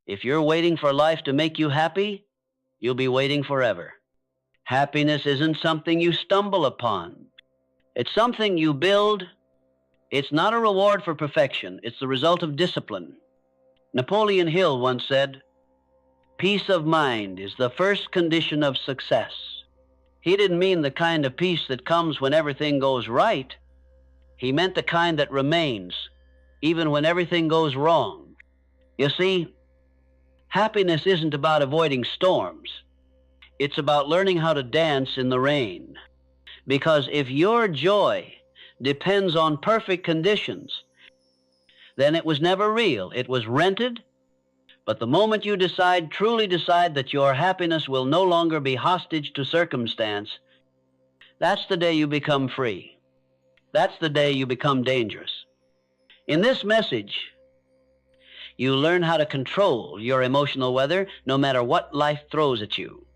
If you're waiting for life to make you happy, you'll be waiting forever. Happiness isn't something you stumble upon. It's something you build. It's not a reward for perfection. It's the result of discipline. Napoleon Hill once said, "Peace of mind is the first condition of success." He didn't mean the kind of peace that comes when everything goes right. He meant the kind that remains, even when everything goes wrong. You see, happiness isn't about avoiding storms. It's about learning how to dance in the rain. Because if your joy depends on perfect conditions, then it was never real. It was rented. But the moment you truly decide that your happiness will no longer be hostage to circumstance, that's the day you become free. That's the day you become dangerous. In this message, you learn how to control your emotional weather no matter what life throws at you.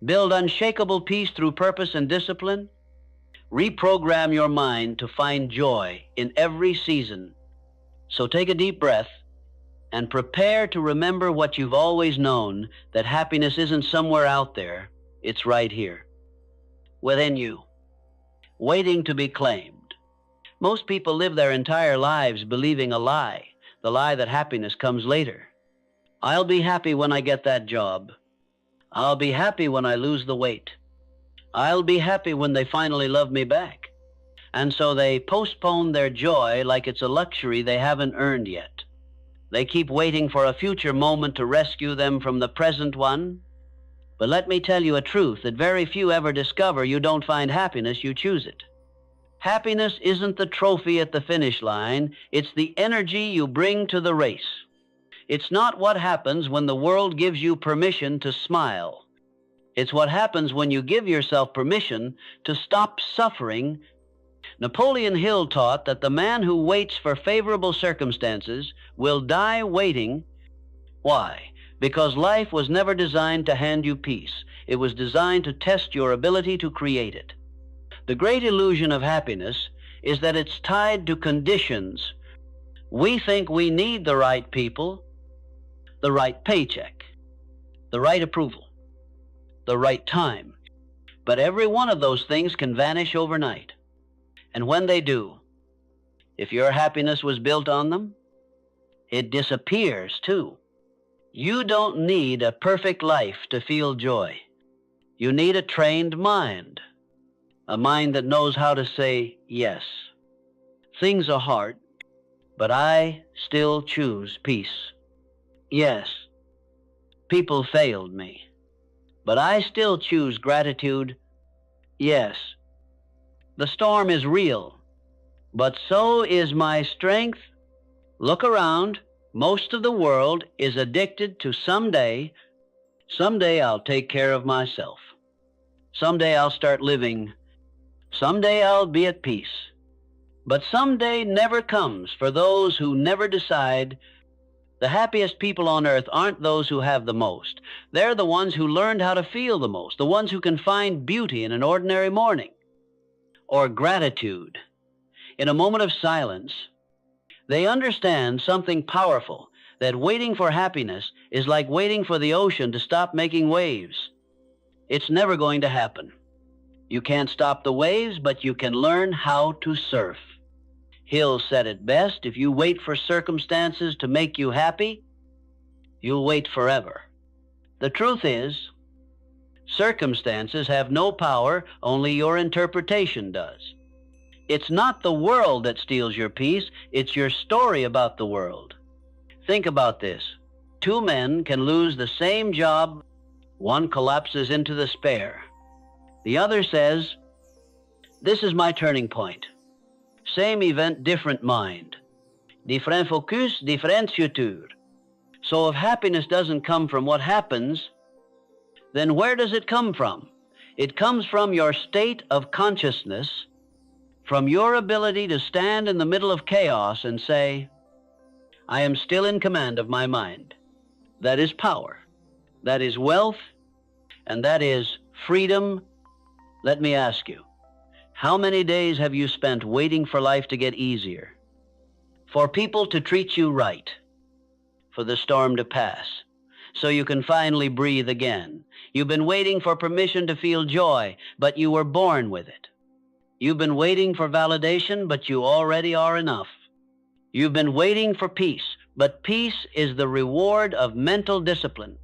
Build unshakable peace through purpose and discipline. Reprogram your mind to find joy in every season. So take a deep breath and prepare to remember what you've always known, that happiness isn't somewhere out there. It's right here, within you, waiting to be claimed. Most people live their entire lives believing a lie, the lie that happiness comes later. I'll be happy when I get that job. I'll be happy when I lose the weight. I'll be happy when they finally love me back. And so they postpone their joy like it's a luxury they haven't earned yet. They keep waiting for a future moment to rescue them from the present one. But let me tell you a truth that very few ever discover: you don't find happiness, you choose it. Happiness isn't the trophy at the finish line, it's the energy you bring to the race. It's not what happens when the world gives you permission to smile. It's what happens when you give yourself permission to stop suffering. Napoleon Hill taught that the man who waits for favorable circumstances will die waiting. Why? Because life was never designed to hand you peace. It was designed to test your ability to create it. The great illusion of happiness is that it's tied to conditions. We think we need the right people, the right paycheck, the right approval, the right time. But every one of those things can vanish overnight. And when they do, if your happiness was built on them, it disappears too. You don't need a perfect life to feel joy. You need a trained mind, a mind that knows how to say yes. Things are hard, but I still choose peace. Yes, people failed me, but I still choose gratitude. Yes, the storm is real, but so is my strength. Look around. Most of the world is addicted to someday I'll take care of myself. Someday I'll start living. Someday I'll be at peace. But someday never comes for those who never decide. The happiest people on earth aren't those who have the most. They're the ones who learned how to feel the most, the ones who can find beauty in an ordinary morning, or gratitude in a moment of silence. They understand something powerful, that waiting for happiness is like waiting for the ocean to stop making waves. It's never going to happen. You can't stop the waves, but you can learn how to surf. Hill said it best: if you wait for circumstances to make you happy, you'll wait forever. The truth is, circumstances have no power, only your interpretation does. It's not the world that steals your peace, it's your story about the world. Think about this. Two men can lose the same job. One collapses into despair. The other says, "This is my turning point." Same event, different mind. Différent focus, différent futur. So if happiness doesn't come from what happens, then where does it come from? It comes from your state of consciousness, from your ability to stand in the middle of chaos and say, "I am still in command of my mind." That is power. That is wealth. And that is freedom. Let me ask you, how many days have you spent waiting for life to get easier? For people to treat you right? for the storm to pass, so you can finally breathe again. You've been waiting for permission to feel joy, but you were born with it. You've been waiting for validation, but you already are enough. You've been waiting for peace, but peace is the reward of mental discipline,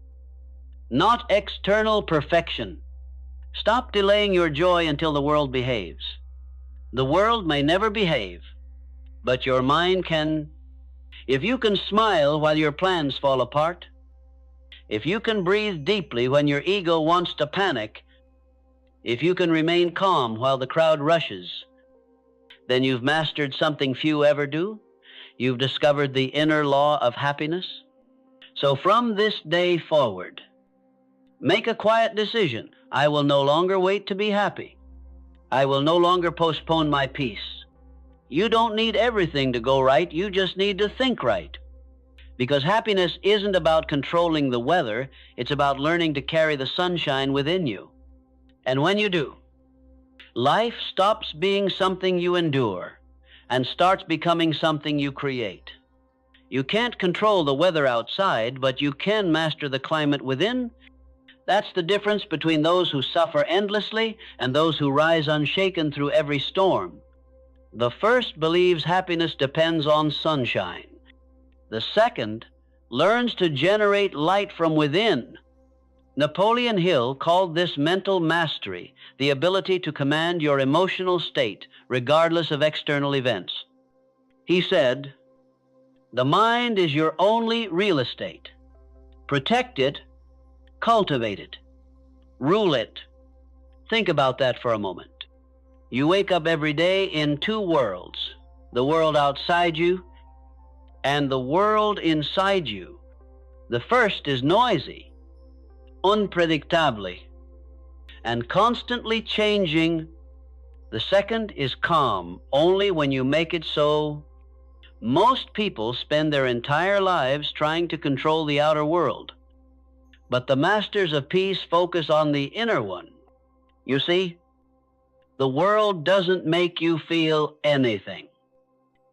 not external perfection. Stop delaying your joy until the world behaves. The world may never behave, but your mind can. If you can smile while your plans fall apart, if you can breathe deeply when your ego wants to panic, if you can remain calm while the crowd rushes, then you've mastered something few ever do. You've discovered the inner law of happiness. So from this day forward, make a quiet decision. I will no longer wait to be happy. I will no longer postpone my peace. You don't need everything to go right. You just need to think right. Because happiness isn't about controlling the weather. It's about learning to carry the sunshine within you. And when you do, life stops being something you endure and starts becoming something you create. You can't control the weather outside, but you can master the climate within. That's the difference between those who suffer endlessly and those who rise unshaken through every storm. The first believes happiness depends on sunshine. The second learns to generate light from within. Napoleon Hill called this mental mastery, the ability to command your emotional state regardless of external events. He said, "The mind is your only real estate. Protect it, cultivate it, rule it." Think about that for a moment. You wake up every day in two worlds, the world outside you and the world inside you. The first is noisy, unpredictably, and constantly changing. The second is calm, only when you make it so. Most people spend their entire lives trying to control the outer world, but the masters of peace focus on the inner one. You see, the world doesn't make you feel anything.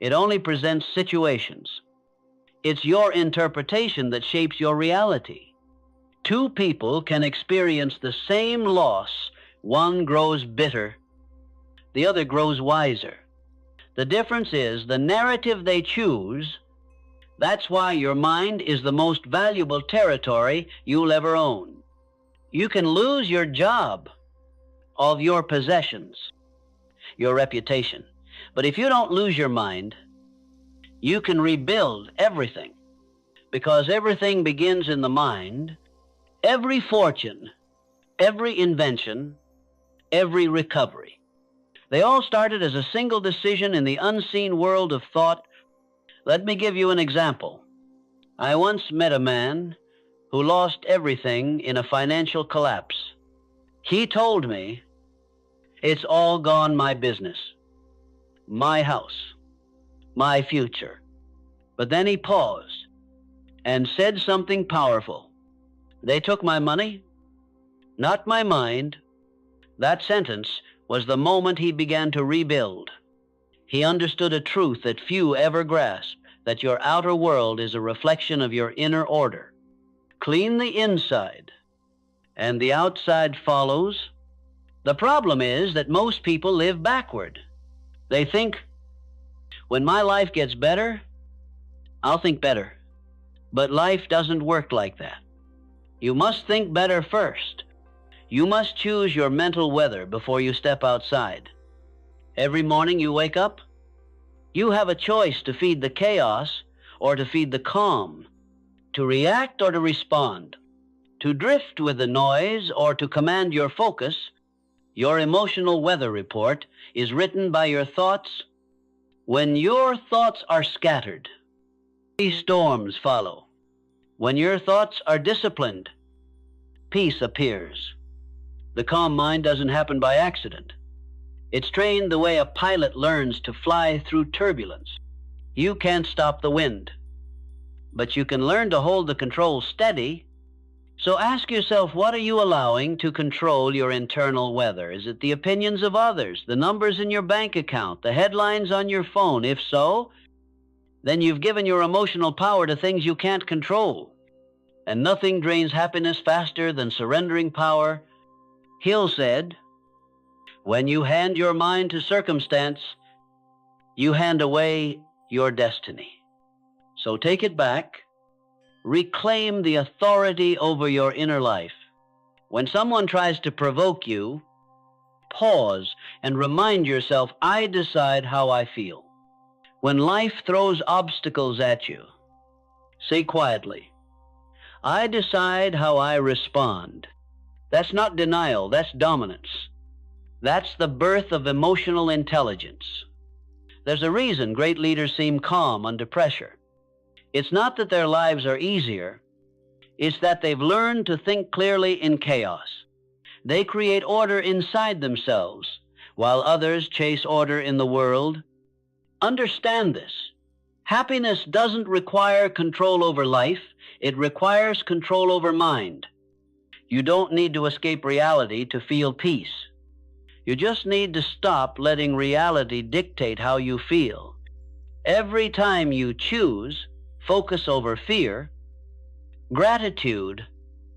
It only presents situations. It's your interpretation that shapes your reality. Two people can experience the same loss. One grows bitter, the other grows wiser. The difference is the narrative they choose. That's why your mind is the most valuable territory you'll ever own. You can lose your job, all your possessions, your reputation. But if you don't lose your mind, you can rebuild everything, because everything begins in the mind. Every fortune, every invention, every recovery. They all started as a single decision in the unseen world of thought. Let me give you an example. I once met a man who lost everything in a financial collapse. He told me, "It's all gone, my business, my house, my future." But then he paused and said something powerful. "They took my money, not my mind." That sentence was the moment he began to rebuild. He understood a truth that few ever grasp, that your outer world is a reflection of your inner order. Clean the inside, and the outside follows. The problem is that most people live backward. They think, when my life gets better, I'll think better. But life doesn't work like that. You must think better first. You must choose your mental weather before you step outside. Every morning you wake up, you have a choice to feed the chaos or to feed the calm, to react or to respond, to drift with the noise or to command your focus. Your emotional weather report is written by your thoughts. When your thoughts are scattered, storms follow. When your thoughts are disciplined, peace appears. The calm mind doesn't happen by accident. It's trained the way a pilot learns to fly through turbulence. You can't stop the wind, but you can learn to hold the controls steady. So ask yourself, what are you allowing to control your internal weather? Is it the opinions of others, the numbers in your bank account, the headlines on your phone? If so, then you've given your emotional power to things you can't control. And nothing drains happiness faster than surrendering power. Hill said, "When you hand your mind to circumstance, you hand away your destiny." So take it back. Reclaim the authority over your inner life. When someone tries to provoke you, pause and remind yourself, I decide how I feel. When life throws obstacles at you, say quietly, I decide how I respond. That's not denial, that's dominance. That's the birth of emotional intelligence. There's a reason great leaders seem calm under pressure. It's not that their lives are easier, it's that they've learned to think clearly in chaos. They create order inside themselves, while others chase order in the world. Understand this. Happiness doesn't require control over life, it requires control over mind. You don't need to escape reality to feel peace. You just need to stop letting reality dictate how you feel. Every time you choose focus over fear, gratitude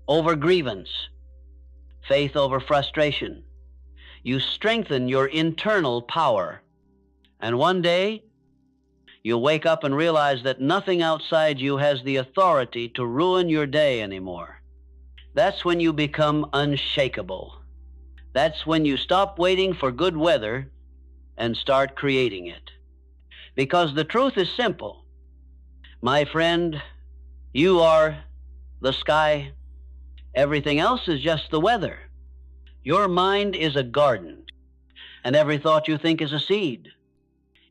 over grievance, faith over frustration, you strengthen your internal power. And one day, you'll wake up and realize that nothing outside you has the authority to ruin your day anymore. That's when you become unshakable. That's when you stop waiting for good weather and start creating it. Because the truth is simple. My friend, you are the sky. Everything else is just the weather. Your mind is a garden, and every thought you think is a seed.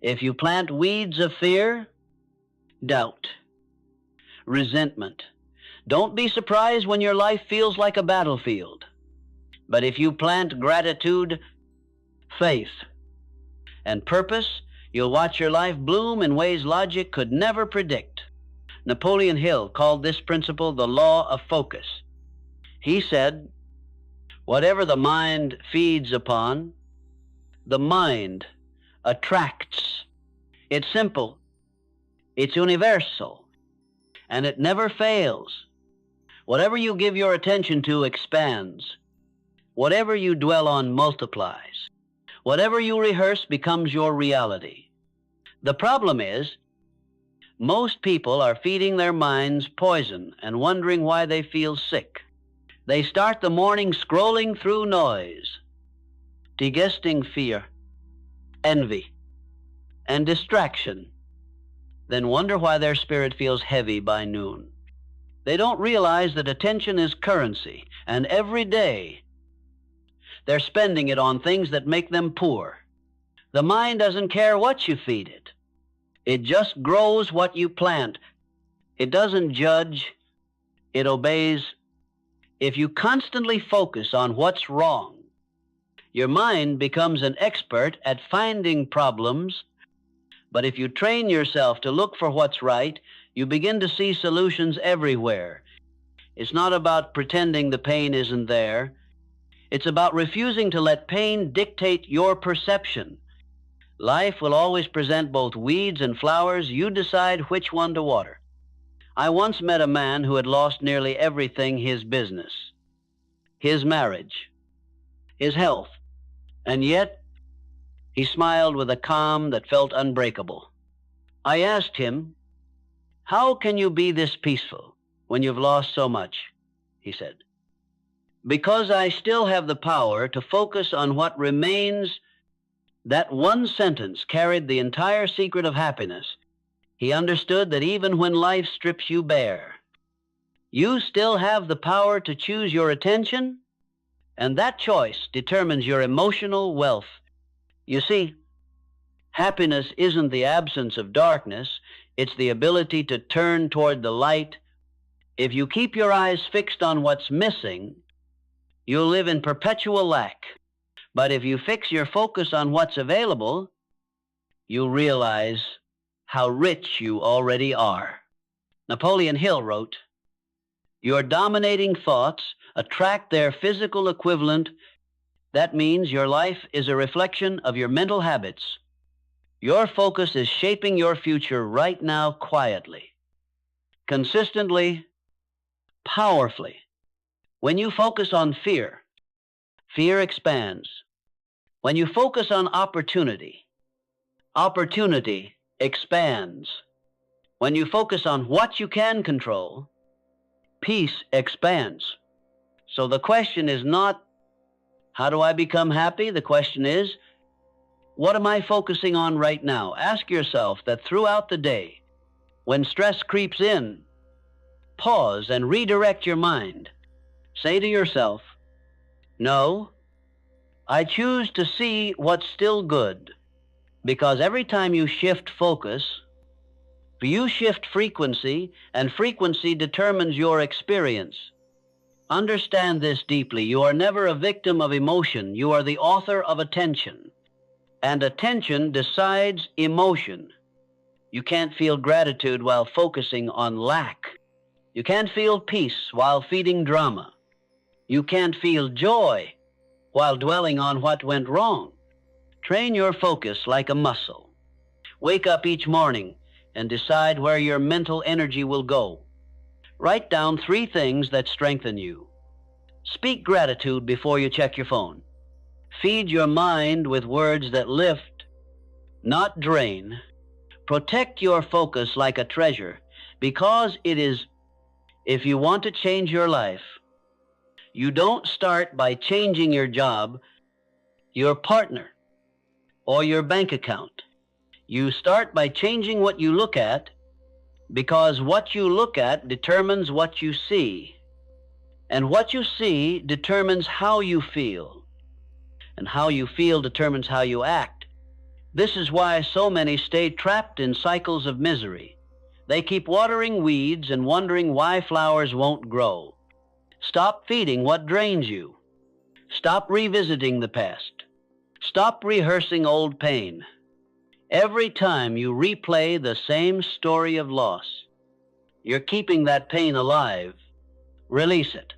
If you plant weeds of fear, doubt, resentment, don't be surprised when your life feels like a battlefield. But if you plant gratitude, faith, and purpose, you'll watch your life bloom in ways logic could never predict. Napoleon Hill called this principle the law of focus. He said, whatever the mind feeds upon, the mind attracts. It's simple, it's universal, and it never fails. Whatever you give your attention to expands. Whatever you dwell on multiplies. Whatever you rehearse becomes your reality. The problem is, most people are feeding their minds poison and wondering why they feel sick. They start the morning scrolling through noise, digesting fear, envy, and distraction, then wonder why their spirit feels heavy by noon. They don't realize that attention is currency, and every day they're spending it on things that make them poor. The mind doesn't care what you feed it. It just grows what you plant. It doesn't judge, it obeys. If you constantly focus on what's wrong, your mind becomes an expert at finding problems. But if you train yourself to look for what's right, you begin to see solutions everywhere. It's not about pretending the pain isn't there. It's about refusing to let pain dictate your perception. Life will always present both weeds and flowers. You decide which one to water. I once met a man who had lost nearly everything: his business, his marriage, his health, and yet he smiled with a calm that felt unbreakable. I asked him, how can you be this peaceful when you've lost so much? He said, because I still have the power to focus on what remains. That one sentence carried the entire secret of happiness. He understood that even when life strips you bare, you still have the power to choose your attention, and that choice determines your emotional wealth. You see, happiness isn't the absence of darkness, it's the ability to turn toward the light. If you keep your eyes fixed on what's missing, you'll live in perpetual lack. But if you fix your focus on what's available, you'll realize how rich you already are. Napoleon Hill wrote, your dominating thoughts attract their physical equivalent. That means your life is a reflection of your mental habits. Your focus is shaping your future right now quietly, consistently, powerfully. When you focus on fear, fear expands. When you focus on opportunity, opportunity expands. When you focus on what you can control, peace expands. So the question is not, how do I become happy? The question is, what am I focusing on right now? Ask yourself that throughout the day, when stress creeps in, pause and redirect your mind. Say to yourself, no, I choose to see what's still good. Because every time you shift focus, you shift frequency, and frequency determines your experience. Understand this deeply. You are never a victim of emotion. You are the author of attention. And attention decides emotion. You can't feel gratitude while focusing on lack. You can't feel peace while feeding drama. You can't feel joy while dwelling on what went wrong. Train your focus like a muscle. Wake up each morning and decide where your mental energy will go. Write down 3 things that strengthen you. Speak gratitude before you check your phone. Feed your mind with words that lift, not drain. Protect your focus like a treasure, because it is, if you want to change your life, you don't start by changing your job, your partner, or your bank account. You start by changing what you look at, because what you look at determines what you see. And what you see determines how you feel. And how you feel determines how you act. This is why so many stay trapped in cycles of misery. They keep watering weeds and wondering why flowers won't grow. Stop feeding what drains you. Stop revisiting the past. Stop rehearsing old pain. Every time you replay the same story of loss, you're keeping that pain alive. Release it.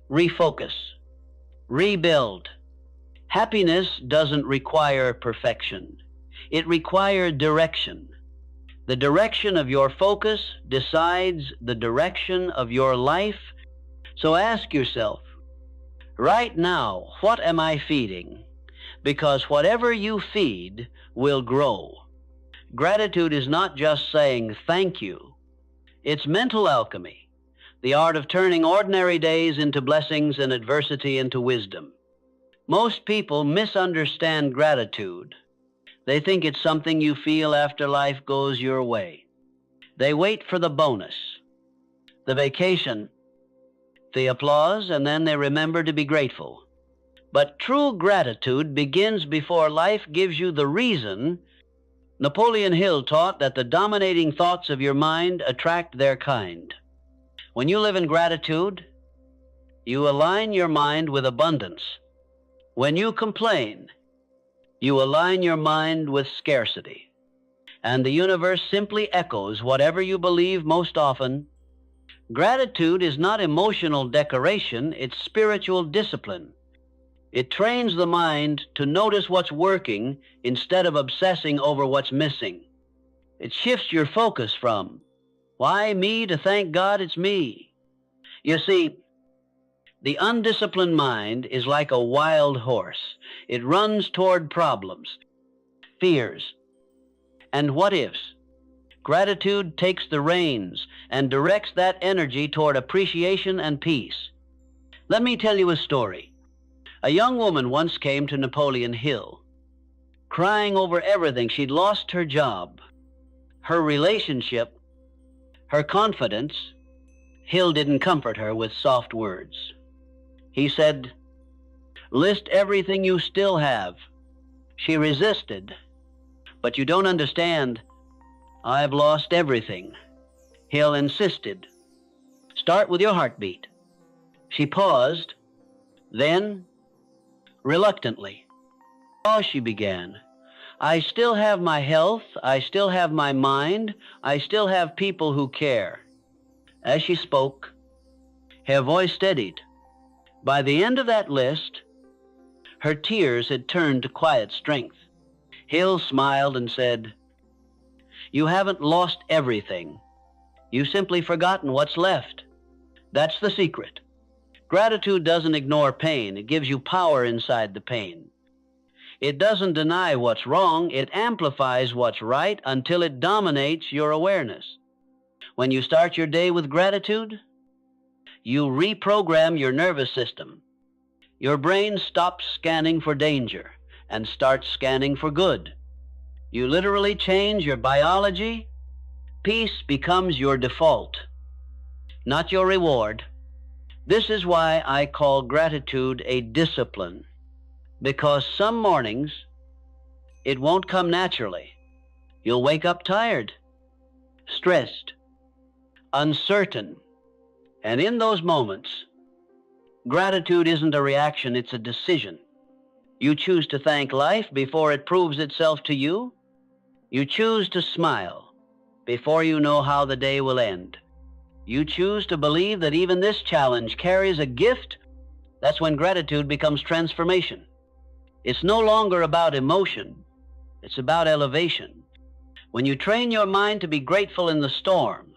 Refocus. Rebuild. Happiness doesn't require perfection. It requires direction. The direction of your focus decides the direction of your life. So ask yourself, right now, what am I feeding? Because whatever you feed will grow. Gratitude is not just saying thank you. It's mental alchemy, the art of turning ordinary days into blessings and adversity into wisdom. Most people misunderstand gratitude. They think it's something you feel after life goes your way. They wait for the bonus, the vacation, the applause, and then they remember to be grateful. But true gratitude begins before life gives you the reason. Napoleon Hill taught that the dominating thoughts of your mind attract their kind. When you live in gratitude, you align your mind with abundance. When you complain, you align your mind with scarcity. And the universe simply echoes whatever you believe most often. Gratitude is not emotional decoration, it's spiritual discipline. It trains the mind to notice what's working instead of obsessing over what's missing. It shifts your focus from, why me, to thank God it's me. You see, the undisciplined mind is like a wild horse. It runs toward problems, fears, and what ifs. Gratitude takes the reins and directs that energy toward appreciation and peace. Let me tell you a story. A young woman once came to Napoleon Hill, crying over everything. She'd lost her job, her relationship, her confidence. Hill didn't comfort her with soft words. He said, list everything you still have. She resisted. But you don't understand. I've lost everything. Hill insisted. Start with your heartbeat. She paused. Then, reluctantly, she began. I still have my health. I still have my mind. I still have people who care. As she spoke, her voice steadied. By the end of that list, her tears had turned to quiet strength. Hill smiled and said, "You haven't lost everything. You've simply forgotten what's left. That's the secret. Gratitude doesn't ignore pain. It gives you power inside the pain. It doesn't deny what's wrong. It amplifies what's right until it dominates your awareness. When you start your day with gratitude, you reprogram your nervous system. Your brain stops scanning for danger and starts scanning for good. You literally change your biology. Peace becomes your default, not your reward. This is why I call gratitude a discipline, because some mornings it won't come naturally. You'll wake up tired, stressed, uncertain, and in those moments, gratitude isn't a reaction, it's a decision. You choose to thank life before it proves itself to you. You choose to smile before you know how the day will end. You choose to believe that even this challenge carries a gift. That's when gratitude becomes transformation. It's no longer about emotion, it's about elevation. When you train your mind to be grateful in the storm,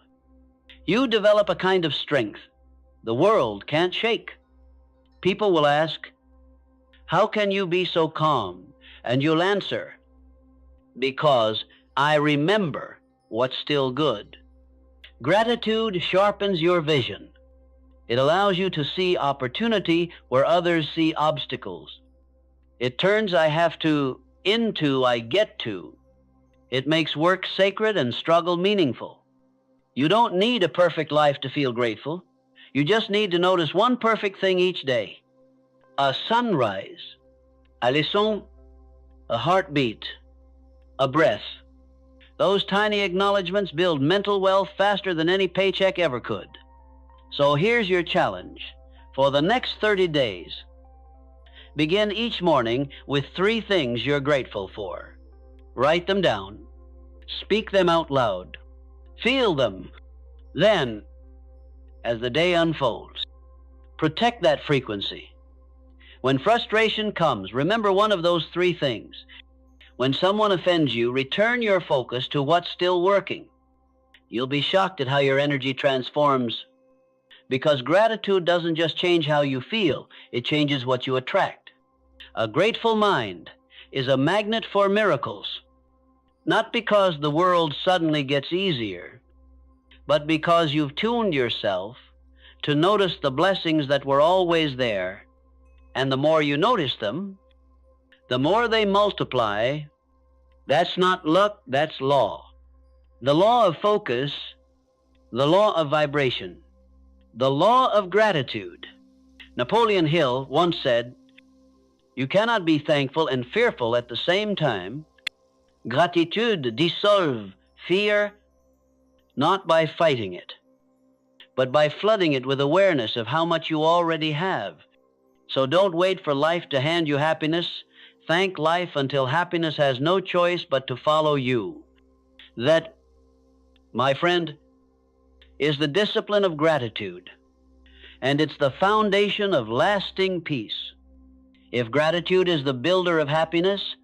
you develop a kind of strength the world can't shake. People will ask, "How can you be so calm?" And you'll answer, "Because I remember what's still good." Gratitude sharpens your vision. It allows you to see opportunity where others see obstacles. It turns "I have to" into "I get to." It makes work sacred and struggle meaningful. You don't need a perfect life to feel grateful. You just need to notice one perfect thing each day. A sunrise, a leçon, a heartbeat, a breath. Those tiny acknowledgments build mental wealth faster than any paycheck ever could. So here's your challenge. For the next 30 days, begin each morning with 3 things you're grateful for. Write them down. Speak them out loud. Feel them. Then, as the day unfolds, protect that frequency. When frustration comes, remember one of those 3 things. When someone offends you, return your focus to what's still working. You'll be shocked at how your energy transforms, because gratitude doesn't just change how you feel, it changes what you attract. A grateful mind is a magnet for miracles, not because the world suddenly gets easier, but because you've tuned yourself to notice the blessings that were always there, and the more you notice them, the more they multiply. That's not luck, that's law. The law of focus, the law of vibration, the law of gratitude. Napoleon Hill once said, "You cannot be thankful and fearful at the same time. Gratitude dissolve fear, not by fighting it, but by flooding it with awareness of how much you already have. So don't wait for life to hand you happiness. Thank life until happiness has no choice but to follow you." That, my friend, is the discipline of gratitude, and it's the foundation of lasting peace. If gratitude is the builder of happiness,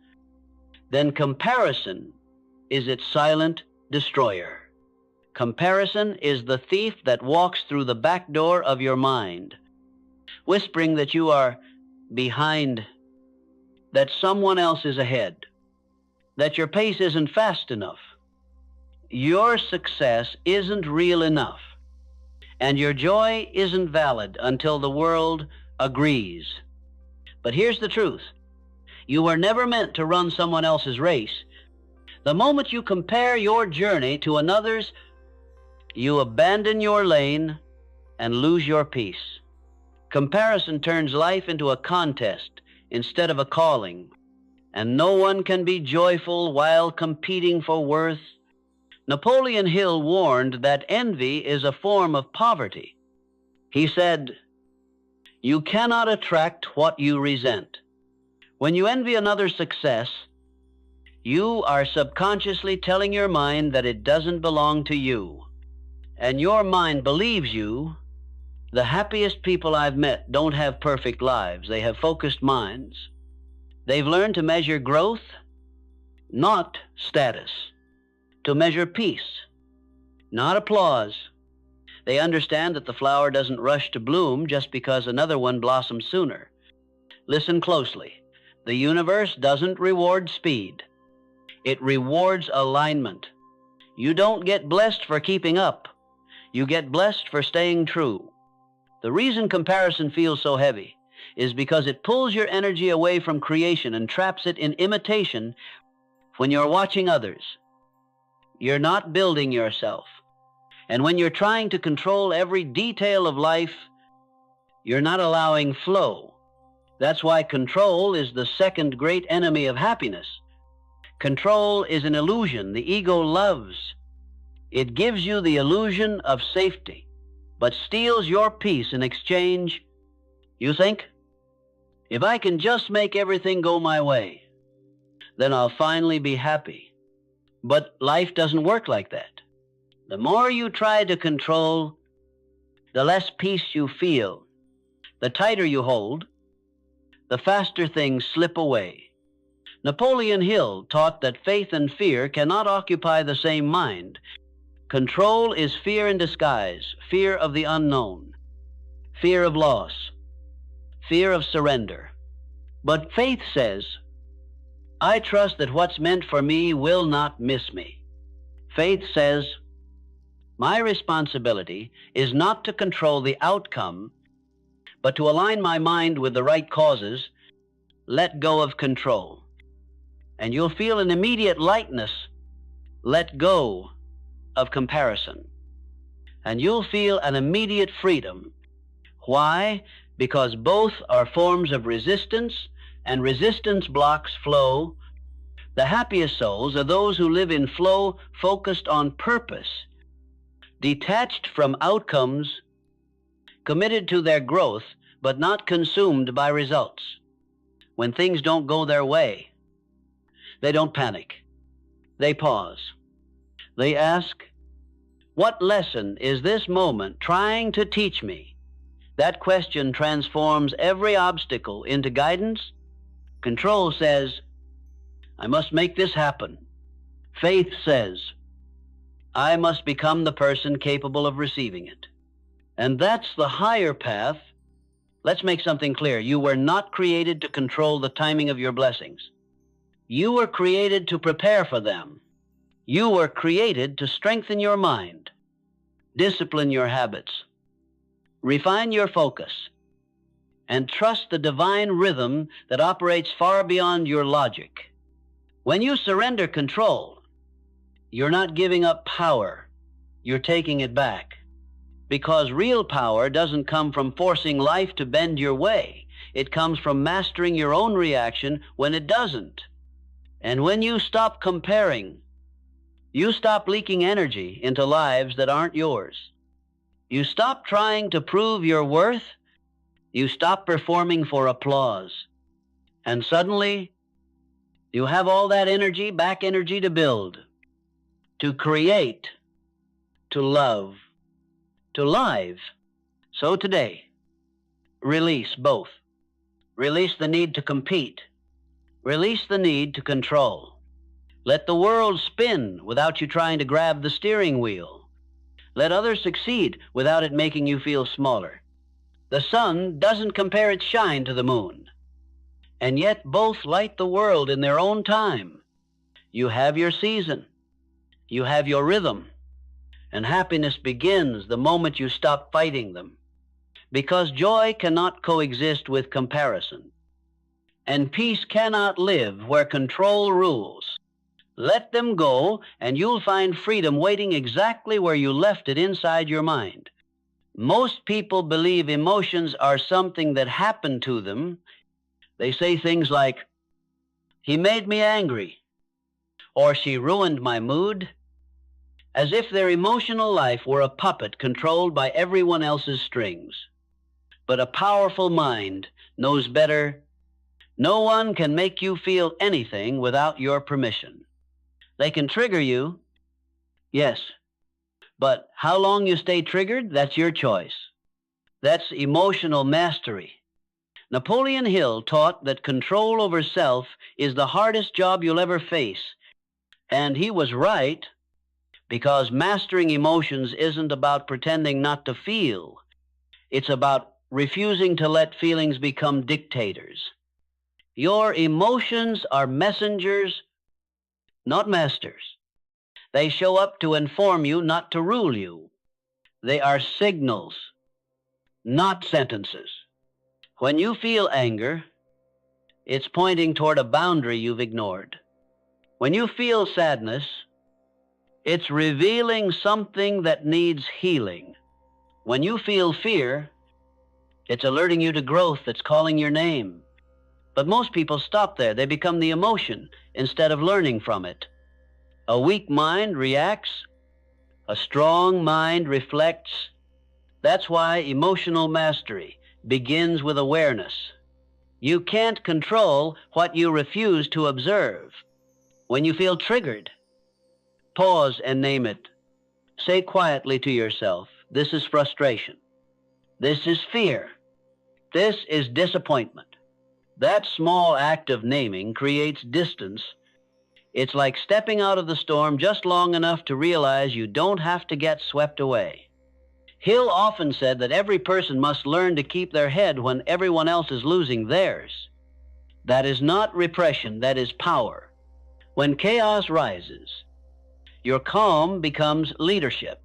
then comparison is its silent destroyer. Comparison is the thief that walks through the back door of your mind, whispering that you are behind, that someone else is ahead, that your pace isn't fast enough. Your success isn't real enough, and your joy isn't valid until the world agrees. But here's the truth. You were never meant to run someone else's race. The moment you compare your journey to another's, you abandon your lane and lose your peace. Comparison turns life into a contest instead of a calling, and no one can be joyful while competing for worth. Napoleon Hill warned that envy is a form of poverty. He said, "You cannot attract what you resent." When you envy another's success, you are subconsciously telling your mind that it doesn't belong to you. And your mind believes you. The happiest people I've met don't have perfect lives. They have focused minds. They've learned to measure growth not status, to measure peace, not applause. They understand that the flower doesn't rush to bloom just because another one blossoms sooner. Listen closely. The universe doesn't reward speed. It rewards alignment. You don't get blessed for keeping up. You get blessed for staying true. The reason comparison feels so heavy is because it pulls your energy away from creation and traps it in imitation. When you're watching others, you're not building yourself. And when you're trying to control every detail of life, you're not allowing flow. That's why control is the second great enemy of happiness. Control is an illusion the ego loves. It gives you the illusion of safety, but steals your peace in exchange. You think, if I can just make everything go my way, then I'll finally be happy. But life doesn't work like that. The more you try to control, the less peace you feel. The tighter you hold, the faster things slip away. Napoleon Hill taught that faith and fear cannot occupy the same mind. Control is fear in disguise, fear of the unknown, fear of loss, fear of surrender. But faith says, I trust that what's meant for me will not miss me. Faith says, my responsibility is not to control the outcome, but to align my mind with the right causes. Let go of control, and you'll feel an immediate lightness. Let go of comparison, and you'll feel an immediate freedom. Why? Because both are forms of resistance, and resistance blocks flow. The happiest souls are those who live in flow, focused on purpose, detached from outcomes, committed to their growth, but not consumed by results. When things don't go their way, they don't panic. They pause. They ask, what lesson is this moment trying to teach me? That question transforms every obstacle into guidance. Control says, I must make this happen. Faith says, I must become the person capable of receiving it. And that's the higher path. Let's make something clear. You were not created to control the timing of your blessings. You were created to prepare for them. You were created to strengthen your mind, discipline your habits, refine your focus, and trust the divine rhythm that operates far beyond your logic. When you surrender control, you're not giving up power, you're taking it back. Because real power doesn't come from forcing life to bend your way. It comes from mastering your own reaction when it doesn't. And when you stop comparing, you stop leaking energy into lives that aren't yours. You stop trying to prove your worth. You stop performing for applause. And suddenly, you have all that energy, back energy to build, to create, to love, to live. So today, release both. Release the need to compete. Release the need to control. Let the world spin without you trying to grab the steering wheel. Let others succeed without it making you feel smaller. The sun doesn't compare its shine to the moon, and yet both light the world in their own time. You have your season. You have your rhythm. And happiness begins the moment you stop fighting them. Because joy cannot coexist with comparison. And peace cannot live where control rules. Let them go, and you'll find freedom waiting exactly where you left it inside your mind. Most people believe emotions are something that happened to them. They say things like, he made me angry, or she ruined my mood, as if their emotional life were a puppet controlled by everyone else's strings. But a powerful mind knows better. No one can make you feel anything without your permission. They can trigger you, yes, but how long you stay triggered, that's your choice. That's emotional mastery. Napoleon Hill taught that control over self is the hardest job you'll ever face, And he was right, because mastering emotions isn't about pretending not to feel. It's about refusing to let feelings become dictators. Your emotions are messengers, not masters. They show up to inform you, not to rule you. They are signals, not sentences. When you feel anger, it's pointing toward a boundary you've ignored. When you feel sadness, it's revealing something that needs healing. When you feel fear, it's alerting you to growth that's calling your name. But most people stop there. They become the emotion instead of learning from it. A weak mind reacts. A strong mind reflects. That's why emotional mastery begins with awareness. You can't control what you refuse to observe. When you feel triggered, pause and name it. Say quietly to yourself, this is frustration. This is fear. This is disappointment. That small act of naming creates distance. It's like stepping out of the storm just long enough to realize you don't have to get swept away. Hill often said that every person must learn to keep their head when everyone else is losing theirs. That is not repression, that is power. When chaos rises, your calm becomes leadership.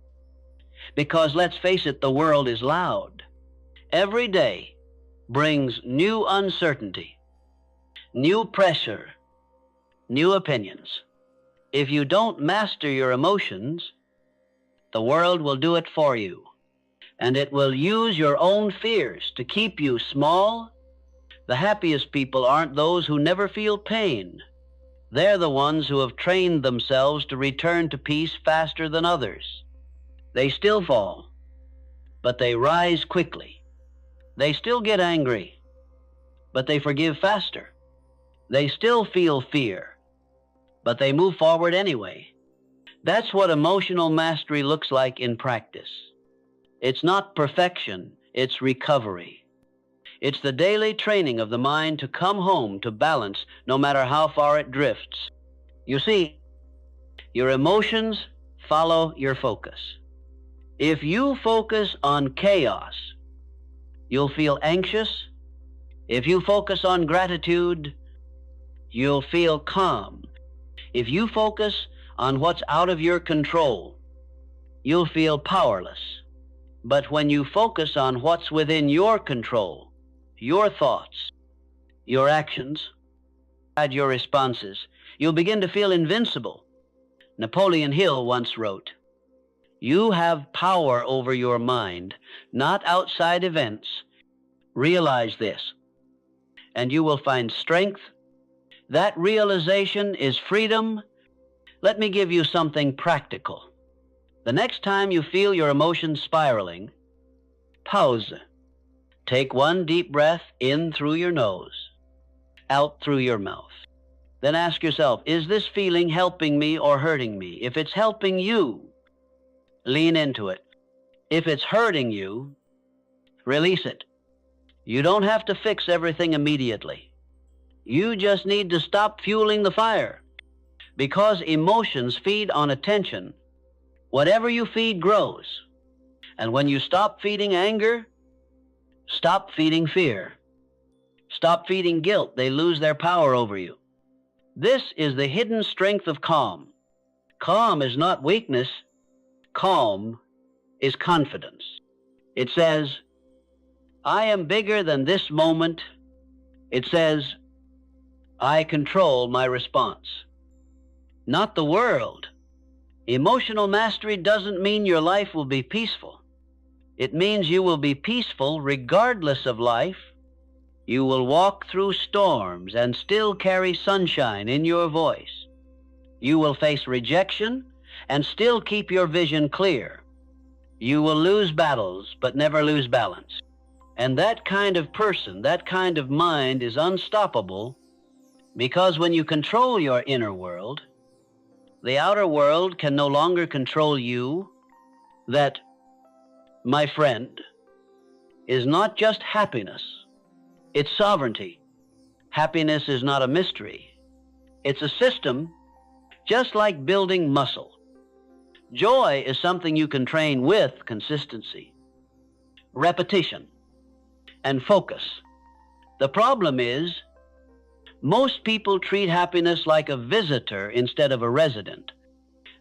Because let's face it, the world is loud. Every day brings new uncertainty, new pressure, new opinions. If you don't master your emotions, the world will do it for you. And it will use your own fears to keep you small. The happiest people aren't those who never feel pain. They're the ones who have trained themselves to return to peace faster than others. They still fall, but they rise quickly. They still get angry, but they forgive faster. They still feel fear, but they move forward anyway. That's what emotional mastery looks like in practice. It's not perfection, it's recovery. It's the daily training of the mind to come home to balance no matter how far it drifts. You see, your emotions follow your focus. If you focus on chaos, you'll feel anxious. If you focus on gratitude, you'll feel calm. If you focus on what's out of your control, you'll feel powerless. But when you focus on what's within your control, your thoughts, your actions, and your responses, you'll begin to feel invincible. Napoleon Hill once wrote, "You have power over your mind, not outside events. Realize this, and you will find strength. That realization is freedom." Let me give you something practical. The next time you feel your emotions spiraling, pause. Take one deep breath in through your nose, out through your mouth. Then ask yourself, is this feeling helping me or hurting me? If it's helping you, lean into it. If it's hurting you, release it. You don't have to fix everything immediately. You just need to stop fueling the fire. Because emotions feed on attention, whatever you feed grows. And when you stop feeding anger, stop feeding fear. Stop feeding guilt. They lose their power over you. This is the hidden strength of calm. Calm is not weakness. Calm is confidence. It says, I am bigger than this moment. It says, I control my response. Not the world. Emotional mastery doesn't mean your life will be peaceful. It means you will be peaceful regardless of life. You will walk through storms and still carry sunshine in your voice. You will face rejection and still keep your vision clear. You will lose battles but never lose balance. And that kind of person, that kind of mind is unstoppable, because when you control your inner world, the outer world can no longer control you. That, my friend, is not just happiness. It's sovereignty. Happiness is not a mystery. It's a system just like building muscle. Joy is something you can train with consistency, repetition, and focus. The problem is, most people treat happiness like a visitor instead of a resident.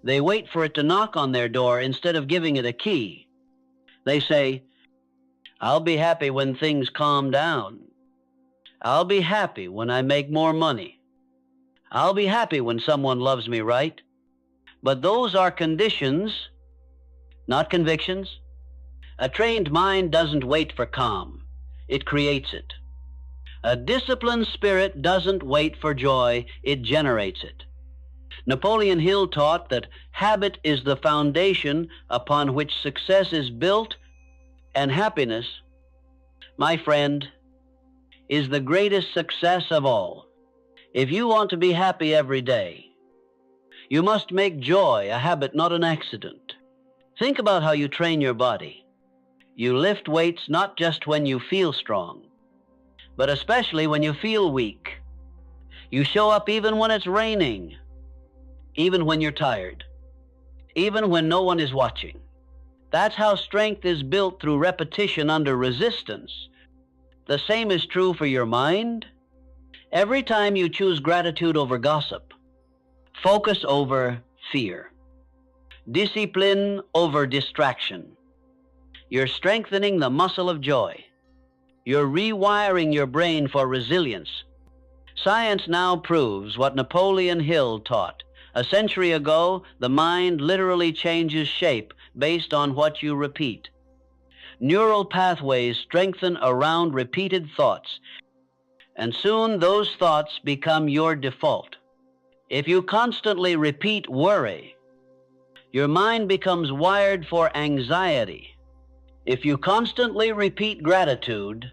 They wait for it to knock on their door instead of giving it a key. They say, "I'll be happy when things calm down. I'll be happy when I make more money. I'll be happy when someone loves me right." But those are conditions, not convictions. A trained mind doesn't wait for calm. It creates it. A disciplined spirit doesn't wait for joy. It generates it. Napoleon Hill taught that habit is the foundation upon which success is built, and happiness, my friend, is the greatest success of all. If you want to be happy every day, you must make joy a habit, not an accident. Think about how you train your body. You lift weights not just when you feel strong, but especially when you feel weak. You show up even when it's raining, even when you're tired, even when no one is watching. That's how strength is built, through repetition under resistance. The same is true for your mind. Every time you choose gratitude over gossip, focus over fear, discipline over distraction, you're strengthening the muscle of joy. You're rewiring your brain for resilience. Science now proves what Napoleon Hill taught. A century ago, the mind literally changes shape based on what you repeat. Neural pathways strengthen around repeated thoughts, and soon those thoughts become your default. If you constantly repeat worry, your mind becomes wired for anxiety. If you constantly repeat gratitude,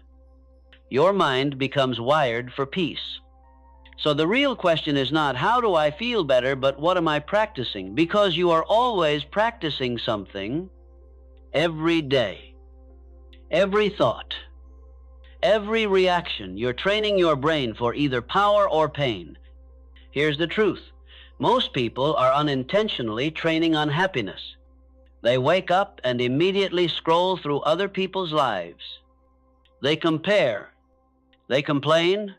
your mind becomes wired for peace. So the real question is not, how do I feel better, but what am I practicing? Because you are always practicing something every day. Every thought, every reaction, you're training your brain for either power or pain. Here's the truth. Most people are unintentionally training unhappiness. They wake up and immediately scroll through other people's lives. They compare, they complain,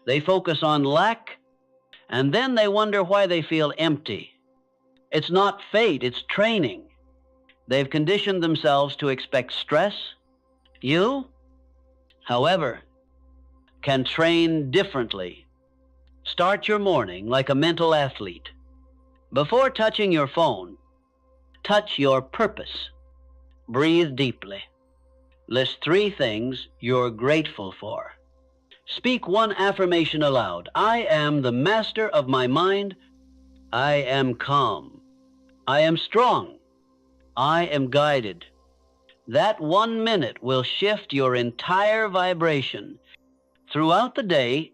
they focus on lack, and then they wonder why they feel empty. It's not fate, it's training. They've conditioned themselves to expect stress. You, however, can train differently. Start your morning like a mental athlete. Before touching your phone, touch your purpose. Breathe deeply. List 3 things you're grateful for. Speak one affirmation aloud. I am the master of my mind. I am calm. I am strong. I am guided. That 1 minute will shift your entire vibration. Throughout the day,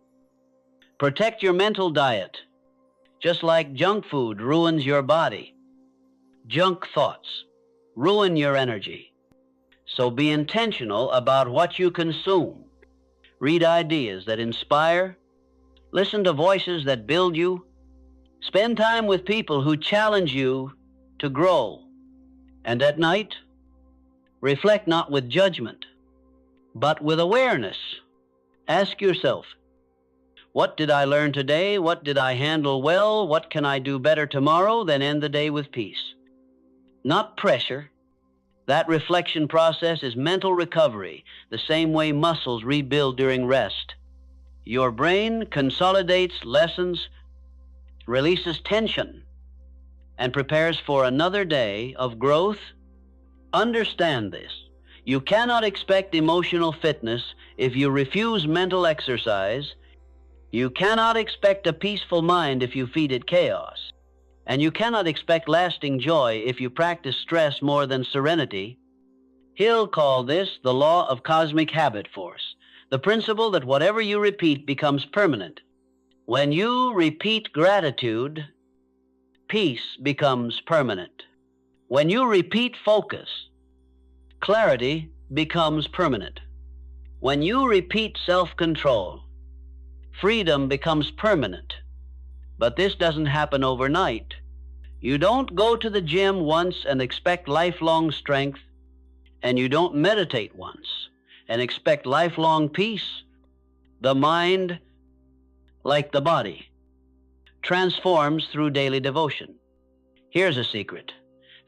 protect your mental diet. Just like junk food ruins your body, junk thoughts ruin your energy. So be intentional about what you consume. Read ideas that inspire. Listen to voices that build you. Spend time with people who challenge you to grow. And at night, reflect not with judgment, but with awareness. Ask yourself, what did I learn today? What did I handle well? What can I do better tomorrow? Then end the day with peace. Not pressure. That reflection process is mental recovery, the same way muscles rebuild during rest. Your brain consolidates lessons, releases tension, and prepares for another day of growth. Understand this. You cannot expect emotional fitness if you refuse mental exercise. You cannot expect a peaceful mind if you feed it chaos. And you cannot expect lasting joy if you practice stress more than serenity. Hill called this the law of cosmic habit force, the principle that whatever you repeat becomes permanent. When you repeat gratitude, peace becomes permanent. When you repeat focus, clarity becomes permanent. When you repeat self-control, freedom becomes permanent. But this doesn't happen overnight. You don't go to the gym once and expect lifelong strength, and you don't meditate once and expect lifelong peace. The mind, like the body, transforms through daily devotion. Here's a secret.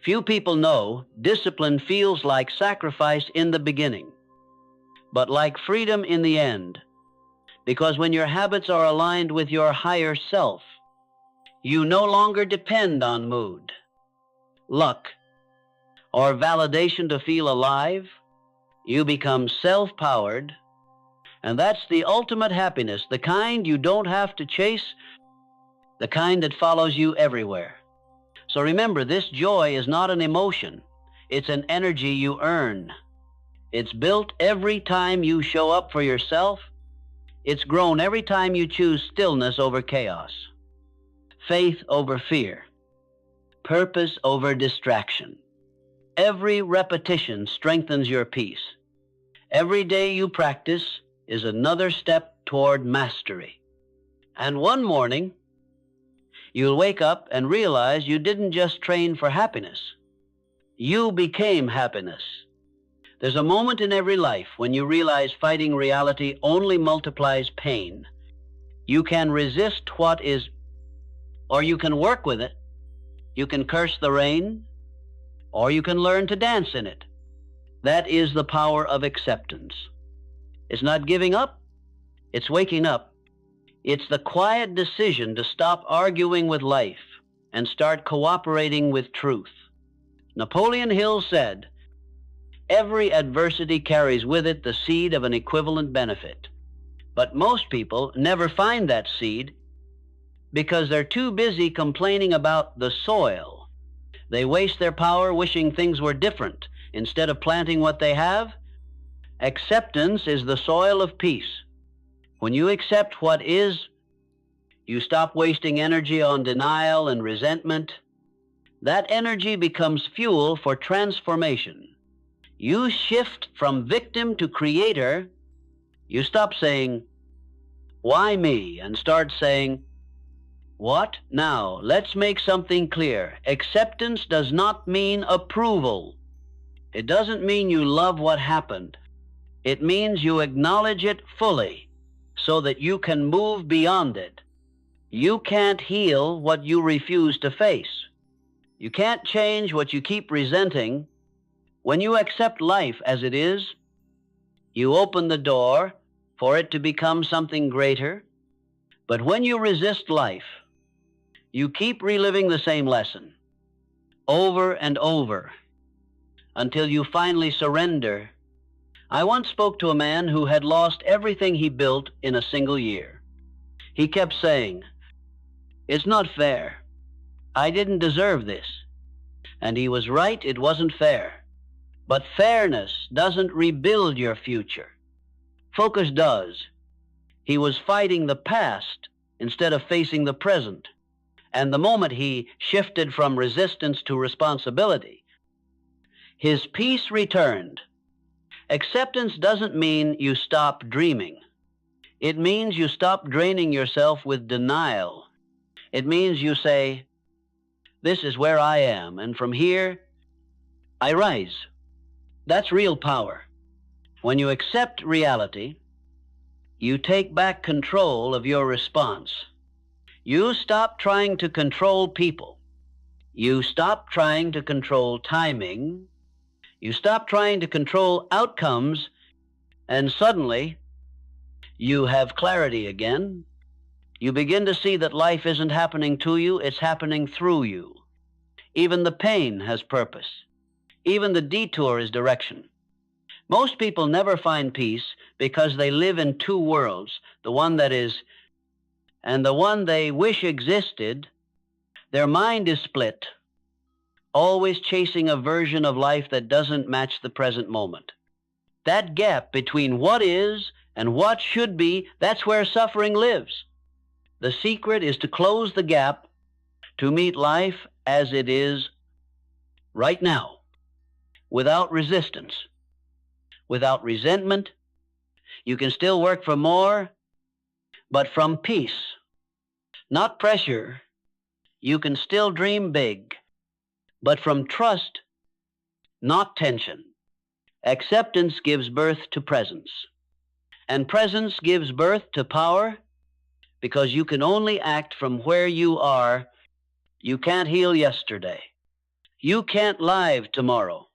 Few people know discipline feels like sacrifice in the beginning, but like freedom in the end. Because when your habits are aligned with your higher self, you no longer depend on mood, luck, or validation to feel alive. You become self-powered, and that's the ultimate happiness, the kind you don't have to chase, the kind that follows you everywhere. So remember, this joy is not an emotion. It's an energy you earn. It's built every time you show up for yourself. It's grown every time you choose stillness over chaos, faith over fear, purpose over distraction. Every repetition strengthens your peace. Every day you practice is another step toward mastery. And one morning, you'll wake up and realize you didn't just train for happiness. You became happiness. There's a moment in every life when you realize fighting reality only multiplies pain. You can resist what is, or you can work with it. You can curse the rain, or you can learn to dance in it. That is the power of acceptance. It's not giving up, it's waking up. It's the quiet decision to stop arguing with life and start cooperating with truth. Napoleon Hill said, "Every adversity carries with it the seed of an equivalent benefit." But most people never find that seed because they're too busy complaining about the soil. They waste their power wishing things were different instead of planting what they have. Acceptance is the soil of peace. When you accept what is, you stop wasting energy on denial and resentment. That energy becomes fuel for transformation. You shift from victim to creator. You stop saying, "Why me?" and start saying, "What now?" Let's make something clear. Acceptance does not mean approval. It doesn't mean you love what happened. It means you acknowledge it fully so that you can move beyond it. You can't heal what you refuse to face. You can't change what you keep resenting. When you accept life as it is, you open the door for it to become something greater. But when you resist life, you keep reliving the same lesson over and over until you finally surrender. I once spoke to a man who had lost everything he built in a single year. He kept saying, "It's not fair. I didn't deserve this." And he was right, it wasn't fair. But fairness doesn't rebuild your future. Focus does. He was fighting the past instead of facing the present. And the moment he shifted from resistance to responsibility, his peace returned. Acceptance doesn't mean you stop dreaming. It means you stop draining yourself with denial. It means you say, "This is where I am, and from here, I rise." That's real power. When you accept reality, you take back control of your response. You stop trying to control people. You stop trying to control timing. You stop trying to control outcomes, and suddenly you have clarity again. You begin to see that life isn't happening to you, it's happening through you. Even the pain has purpose. Even the detour is direction. Most people never find peace because they live in two worlds, the one that is and the one they wish existed. Their mind is split, always chasing a version of life that doesn't match the present moment. That gap between what is and what should be, that's where suffering lives. The secret is to close the gap, to meet life as it is right now, without resistance, without resentment. You can still work for more, but from peace. not pressure. You can still dream big, but from trust, not tension. Acceptance gives birth to presence, and presence gives birth to power because you can only act from where you are. You can't heal yesterday. You can't live tomorrow.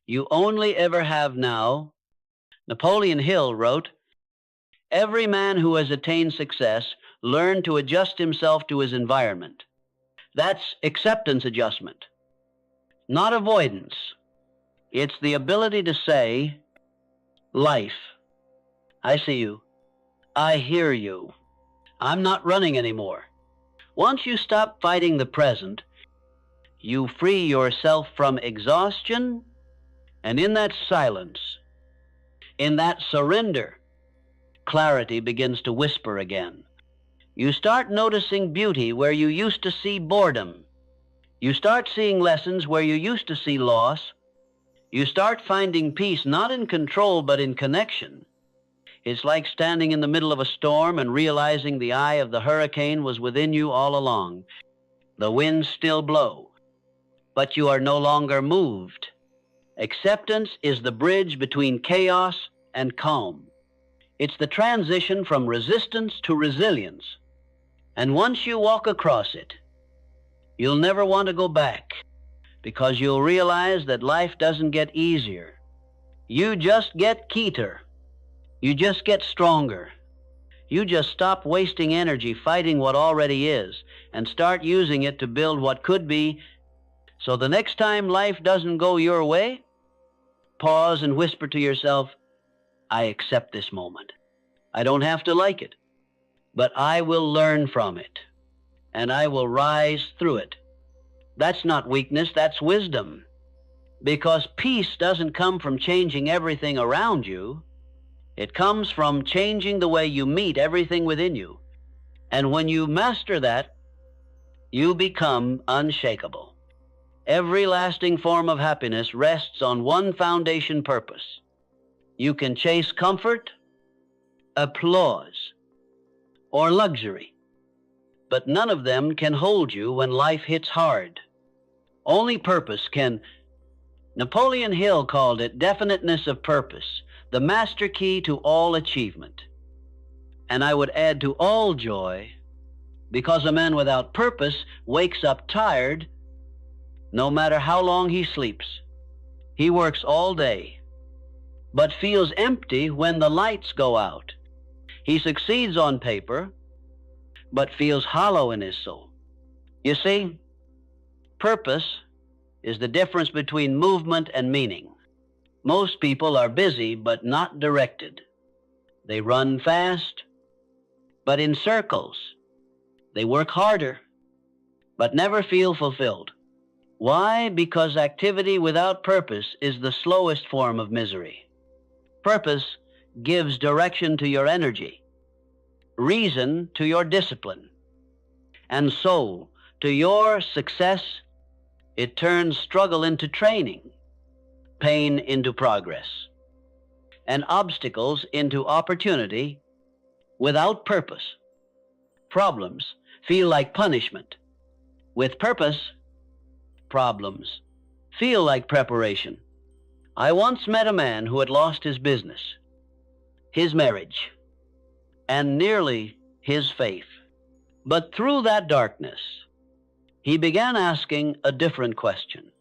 You only ever have now. Napoleon Hill wrote, "Every man who has attained success learned to adjust himself to his environment." That's acceptance adjustment, not avoidance. It's the ability to say, life, I see you. I hear you. I'm not running anymore. Once you stop fighting the present, you free yourself from exhaustion, and in that silence, in that surrender, clarity begins to whisper again. You start noticing beauty where you used to see boredom. You start seeing lessons where you used to see loss. You start finding peace not in control but in connection. It's like standing in the middle of a storm and realizing the eye of the hurricane was within you all along. The winds still blow, but you are no longer moved. Acceptance is the bridge between chaos and calm. It's the transition from resistance to resilience. And once you walk across it, you'll never want to go back, because you'll realize that life doesn't get easier. You just get keener. You just get stronger. You just stop wasting energy fighting what already is and start using it to build what could be. So the next time life doesn't go your way, pause and whisper to yourself, I accept this moment. I don't have to like it, but I will learn from it, and I will rise through it. That's not weakness, that's wisdom. Because peace doesn't come from changing everything around you. It comes from changing the way you meet everything within you. And when you master that, you become unshakable. Every lasting form of happiness rests on one foundation purpose. You can chase comfort, applause, or luxury, but none of them can hold you when life hits hard. Only purpose can. Napoleon Hill called it definiteness of purpose, the master key to all achievement. And I would add to all joy, because a man without purpose wakes up tired no matter how long he sleeps. He works all day, but feels empty when the lights go out. He succeeds on paper, but feels hollow in his soul. You see, purpose is the difference between movement and meaning. Most people are busy but not directed. They run fast, but in circles. They work harder, but never feel fulfilled. Why? Because activity without purpose is the slowest form of misery. Purpose gives direction to your energy, reason to your discipline, and soul to your success. It turns struggle into training, pain into progress, and obstacles into opportunity. Without purpose, problems feel like punishment. With purpose, problems feel like preparation. I once met a man who had lost his business, his marriage, and nearly his faith. But through that darkness, he began asking a different question.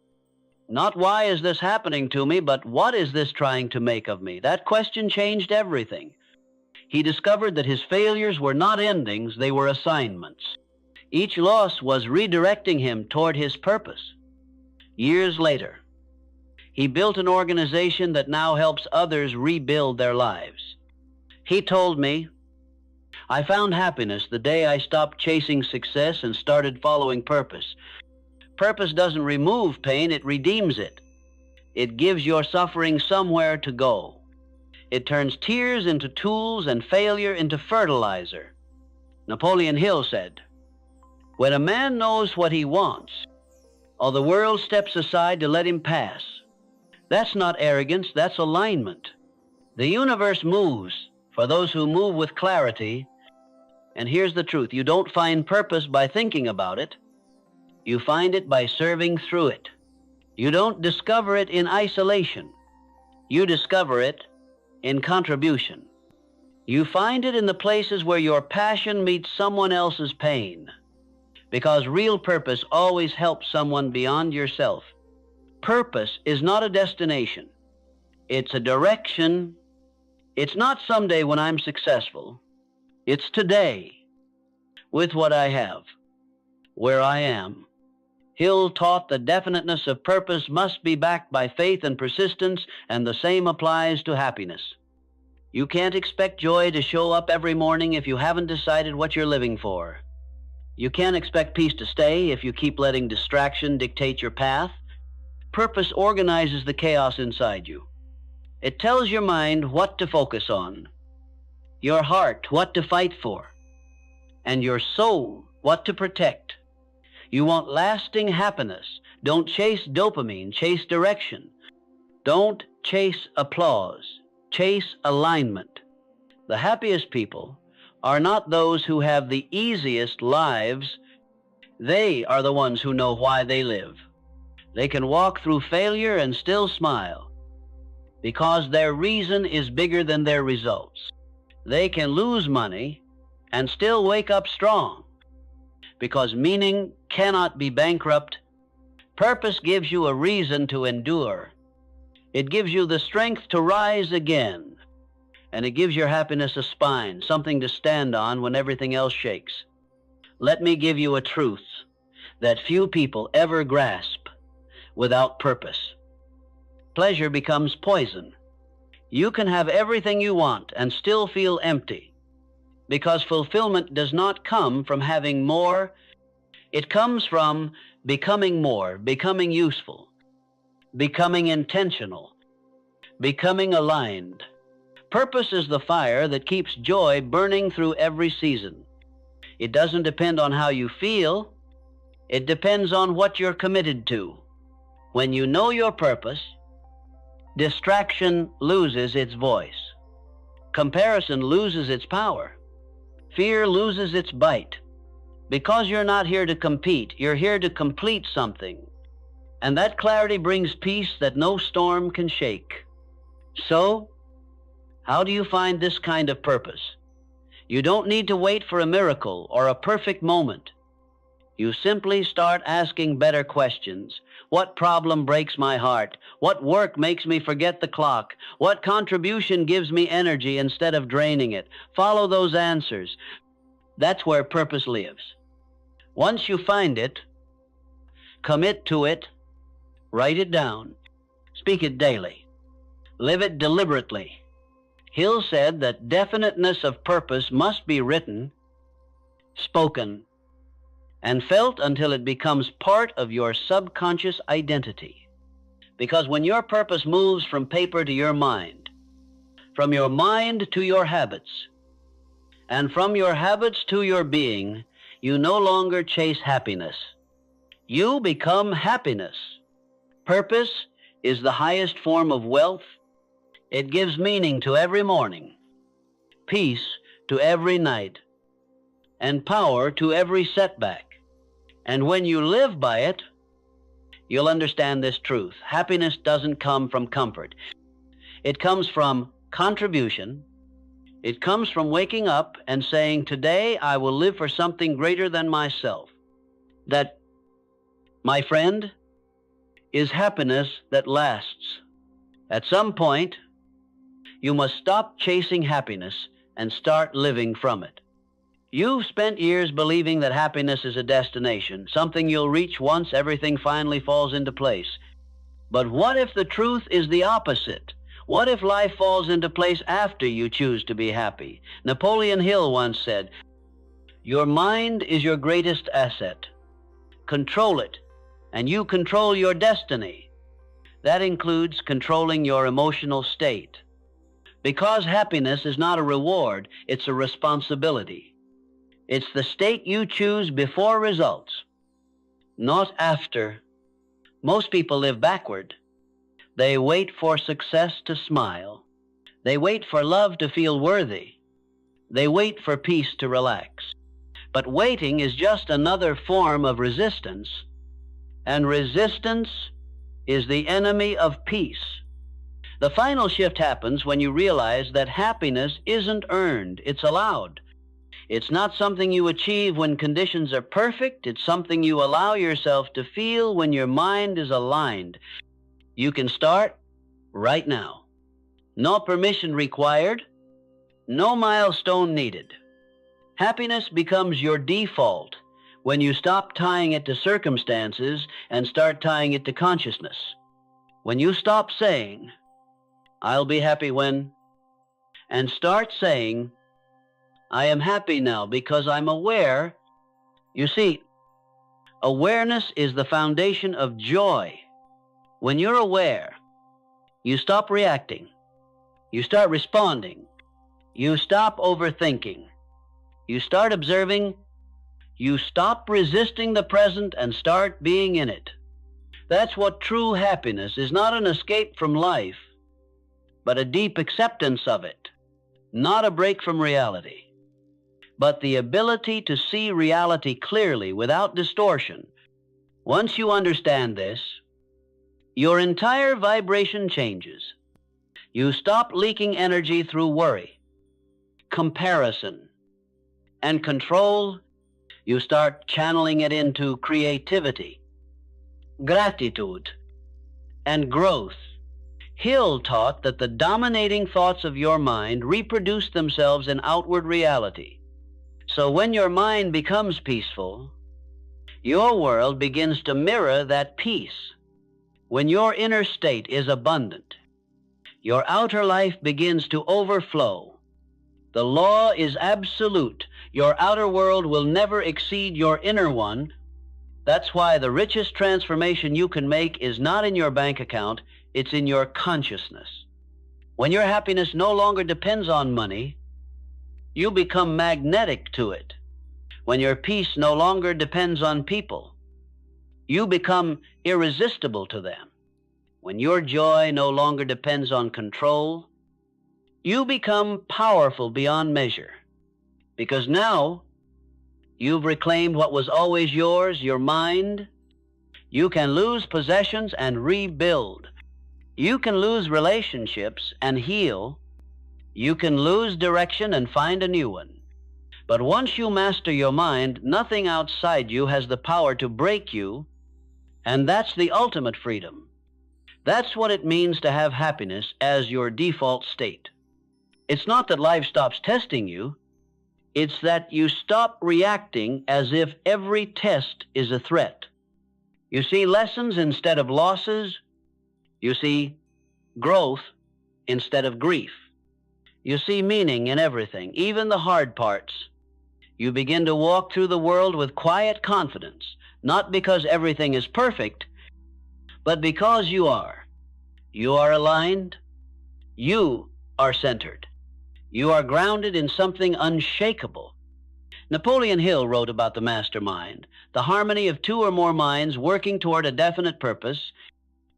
Not why is this happening to me, but what is this trying to make of me? That question changed everything. He discovered that his failures were not endings, they were assignments. Each loss was redirecting him toward his purpose. Years later, he built an organization that now helps others rebuild their lives. He told me, I found happiness the day I stopped chasing success and started following purpose. Purpose doesn't remove pain, it redeems it. It gives your suffering somewhere to go. It turns tears into tools and failure into fertilizer. Napoleon Hill said, when a man knows what he wants, all the world steps aside to let him pass. That's not arrogance, that's alignment. The universe moves for those who move with clarity, And here's the truth. You don't find purpose by thinking about it. You find it by serving through it. You don't discover it in isolation. You discover it in contribution. You find it in the places where your passion meets someone else's pain, because real purpose always helps someone beyond yourself. Purpose is not a destination. It's a direction. It's not someday when I'm successful. It's today, with what I have, where I am. Hill taught the definiteness of purpose must be backed by faith and persistence, and the same applies to happiness. You can't expect joy to show up every morning if you haven't decided what you're living for. You can't expect peace to stay if you keep letting distraction dictate your path. Purpose organizes the chaos inside you. It tells your mind what to focus on, your heart what to fight for, and your soul what to protect. You want lasting happiness. Don't chase dopamine, chase direction. Don't chase applause, chase alignment. The happiest people are not those who have the easiest lives. They are the ones who know why they live. They can walk through failure and still smile, because their reason is bigger than their results. They can lose money and still wake up strong, because meaning cannot be bankrupt. Purpose gives you a reason to endure. It gives you the strength to rise again, and it gives your happiness a spine, something to stand on when everything else shakes. Let me give you a truth that few people ever grasp without purpose. Pleasure becomes poison. You can have everything you want and still feel empty, because fulfillment does not come from having more. It comes from becoming more, becoming useful, becoming intentional, becoming aligned. Purpose is the fire that keeps joy burning through every season. It doesn't depend on how you feel. It depends on what you're committed to. When you know your purpose, distraction loses its voice. Comparison loses its power. Fear loses its bite. Because you're not here to compete, you're here to complete something. And that clarity brings peace that no storm can shake. So, how do you find this kind of purpose? You don't need to wait for a miracle or a perfect moment. You simply start asking better questions. What problem breaks my heart? What work makes me forget the clock? What contribution gives me energy instead of draining it? Follow those answers. That's where purpose lives. Once you find it, commit to it, write it down, speak it daily, live it deliberately. Hill said that definiteness of purpose must be written, spoken, and felt until it becomes part of your subconscious identity. Because when your purpose moves from paper to your mind, from your mind to your habits, and from your habits to your being, you no longer chase happiness. You become happiness. Purpose is the highest form of wealth. It gives meaning to every morning, peace to every night, and power to every setback. And when you live by it, you'll understand this truth. Happiness doesn't come from comfort. It comes from contribution. It comes from waking up and saying, today I will live for something greater than myself. That, my friend, is happiness that lasts. At some point, you must stop chasing happiness and start living from it. You've spent years believing that happiness is a destination, something you'll reach once everything finally falls into place. But what if the truth is the opposite? What if life falls into place after you choose to be happy? Napoleon Hill once said, your mind is your greatest asset. Control it, and you control your destiny. That includes controlling your emotional state. Because happiness is not a reward, it's a responsibility. It's the state you choose before results, not after. Most people live backward. They wait for success to smile. They wait for love to feel worthy. They wait for peace to relax. But waiting is just another form of resistance, and resistance is the enemy of peace. The final shift happens when you realize that happiness isn't earned, it's allowed. It's not something you achieve when conditions are perfect, it's something you allow yourself to feel when your mind is aligned. You can start right now. No permission required, no milestone needed. Happiness becomes your default when you stop tying it to circumstances and start tying it to consciousness. When you stop saying, "I'll be happy when," and start saying, "I am happy now because I'm aware." You see, awareness is the foundation of joy. When you're aware, you stop reacting. You start responding. You stop overthinking. You start observing. You stop resisting the present and start being in it. That's what true happiness is, not an escape from life, but a deep acceptance of it, not a break from reality, but the ability to see reality clearly without distortion. Once you understand this, your entire vibration changes. You stop leaking energy through worry, comparison, and control. You start channeling it into creativity, gratitude, and growth. Hill taught that the dominating thoughts of your mind reproduce themselves in outward reality. So when your mind becomes peaceful, your world begins to mirror that peace. When your inner state is abundant, your outer life begins to overflow. The law is absolute. Your outer world will never exceed your inner one. That's why the richest transformation you can make is not in your bank account, it's in your consciousness. When your happiness no longer depends on money, you become magnetic to it. When your peace no longer depends on people, you become irresistible to them. When your joy no longer depends on control, you become powerful beyond measure. Because now, you've reclaimed what was always yours, your mind. You can lose possessions and rebuild. You can lose relationships and heal. You can lose direction and find a new one. But once you master your mind, nothing outside you has the power to break you, and that's the ultimate freedom. That's what it means to have happiness as your default state. It's not that life stops testing you, it's that you stop reacting as if every test is a threat. You see lessons instead of losses. You see growth instead of grief. You see meaning in everything, even the hard parts. You begin to walk through the world with quiet confidence, not because everything is perfect, but because you are. You are aligned. You are centered. You are grounded in something unshakable. Napoleon Hill wrote about the mastermind, the harmony of two or more minds working toward a definite purpose.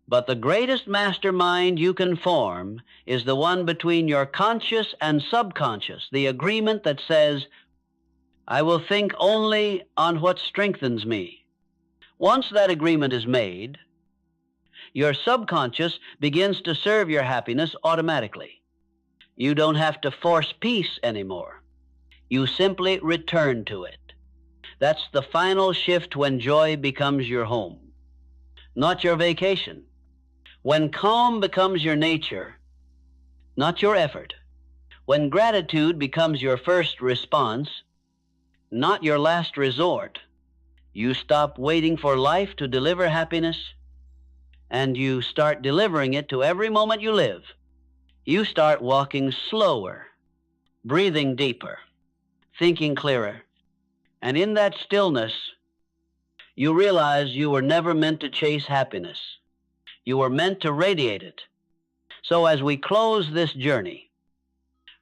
But the greatest mastermind you can form is the one between your conscious and subconscious, the agreement that says, "I will think only on what strengthens me." Once that agreement is made, your subconscious begins to serve your happiness automatically. You don't have to force peace anymore. You simply return to it. That's the final shift when joy becomes your home, not your vacation. When calm becomes your nature, not your effort. When gratitude becomes your first response, not your last resort. You stop waiting for life to deliver happiness, and you start delivering it to every moment you live. You start walking slower, breathing deeper, thinking clearer. And in that stillness, you realize you were never meant to chase happiness. You were meant to radiate it. So as we close this journey,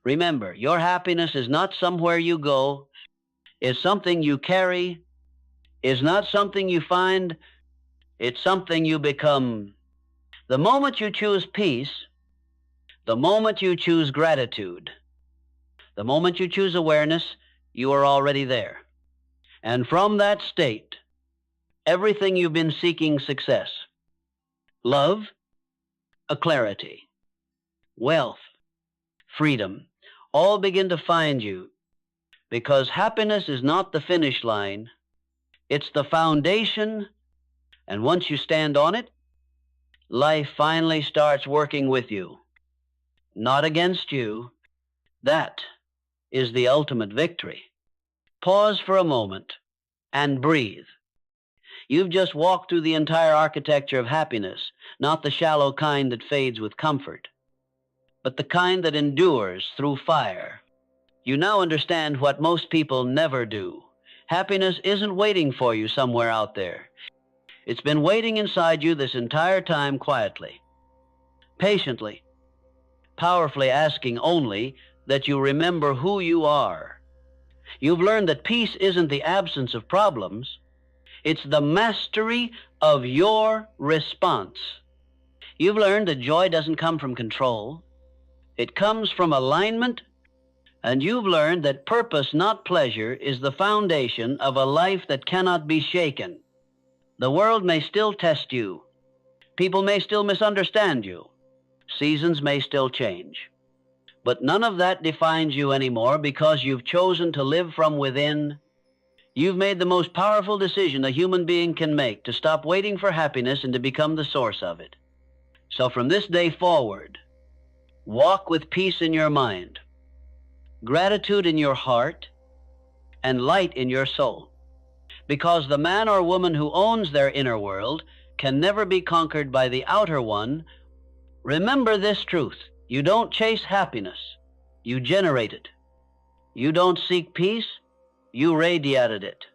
remember, your happiness is not somewhere you go. It's something you carry. It's not something you find. It's something you become. The moment you choose peace, the moment you choose gratitude, The moment you choose awareness, you are already there. And from that state, everything you've been seeking success, love, a clarity, wealth, freedom, all begin to find you, because happiness is not the finish line, it's the foundation, and once you stand on it, life finally starts working with you, not against you. That is the ultimate victory. Pause for a moment and breathe. You've just walked through the entire architecture of happiness, not the shallow kind that fades with comfort, but the kind that endures through fire. You now understand what most people never do. Happiness isn't waiting for you somewhere out there. It's been waiting inside you this entire time quietly, patiently, powerfully asking only that you remember who you are. You've learned that peace isn't the absence of problems. It's the mastery of your response. You've learned that joy doesn't come from control. It comes from alignment. And you've learned that purpose, not pleasure, is the foundation of a life that cannot be shaken. The world may still test you. People may still misunderstand you. Seasons may still change. But none of that defines you anymore, because you've chosen to live from within. You've made the most powerful decision a human being can make, to stop waiting for happiness and to become the source of it. So from this day forward, walk with peace in your mind, gratitude in your heart, and light in your soul. Because the man or woman who owns their inner world can never be conquered by the outer one. Remember this truth: you don't chase happiness, you generate it. You don't seek peace, you radiate it.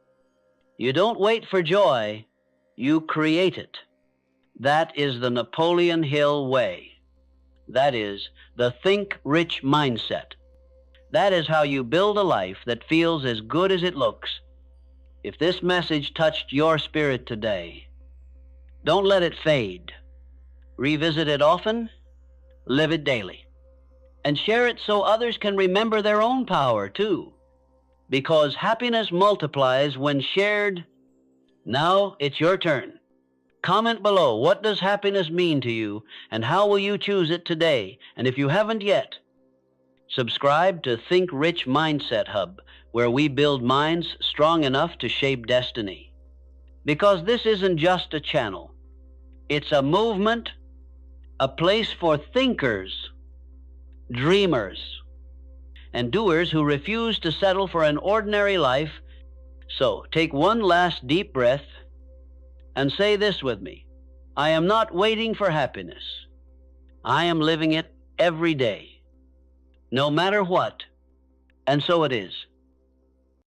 You don't wait for joy, you create it. That is the Napoleon Hill way. That is the think rich mindset. That is how you build a life that feels as good as it looks. If this message touched your spirit today, don't let it fade. Revisit it often, live it daily, and share it so others can remember their own power too. Because happiness multiplies when shared. Now it's your turn. Comment below, what does happiness mean to you, and how will you choose it today? And if you haven't yet, subscribe to Think Rich Mindset Hub, where we build minds strong enough to shape destiny. Because this isn't just a channel. It's a movement, a place for thinkers, dreamers, and doers who refuse to settle for an ordinary life. So take one last deep breath and say this with me: I am not waiting for happiness. I am living it every day, no matter what. And so it is.